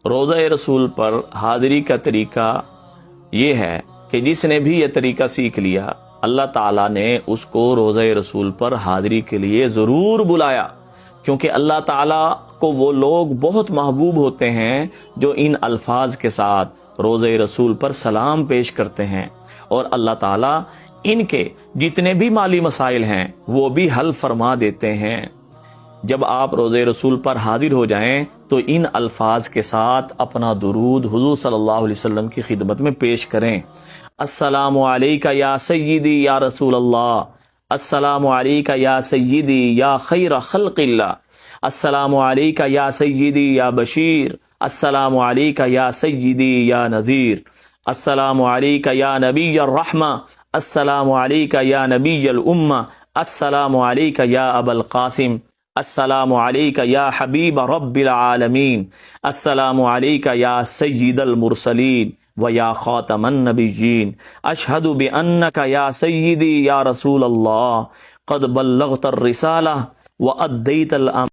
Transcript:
روزہ رسول پر حاضری کا طریقہ یہ ہے کہ جس نے بھی یہ طریقہ سیکھ لیا اللہ تعالیٰ نے اس کو روزہ رسول پر حاضری کے لیے ضرور بلایا، کیونکہ اللہ تعالیٰ کو وہ لوگ بہت محبوب ہوتے ہیں جو ان الفاظ کے ساتھ روزہ رسول پر سلام پیش کرتے ہیں، اور اللہ تعالیٰ ان کے جتنے بھی مالی مسائل ہیں وہ بھی حل فرما دیتے ہیں۔ جب آپ روزہ رسول پر حاضر ہو جائیں تو ان الفاظ کے ساتھ اپنا درود حضور صلی اللہ علیہ وسلم کی خدمت میں پیش کریں۔ السلام علیکہ یا سیدی یا رسول اللہ، السلام علیکہ یا سیدی یا خیر خلق اللہ، السلام علیکہ یا سیدی یا بشیر، السلام علیکہ یا سیدی یا نذیر، السلام علیکہ یا نبی الرحمہ، السلام علیکہ یا نبی الامہ، السلام علیکہ یا ابا القاسم، السلام علیکہ یا حبیب رب العالمین، السلام علیکہ یا سید المرسلین و یا خاتم النبیین، اشہد بانک یا سیدی یا رسول اللہ قد بلغت الرسالہ و ادیت الامانہ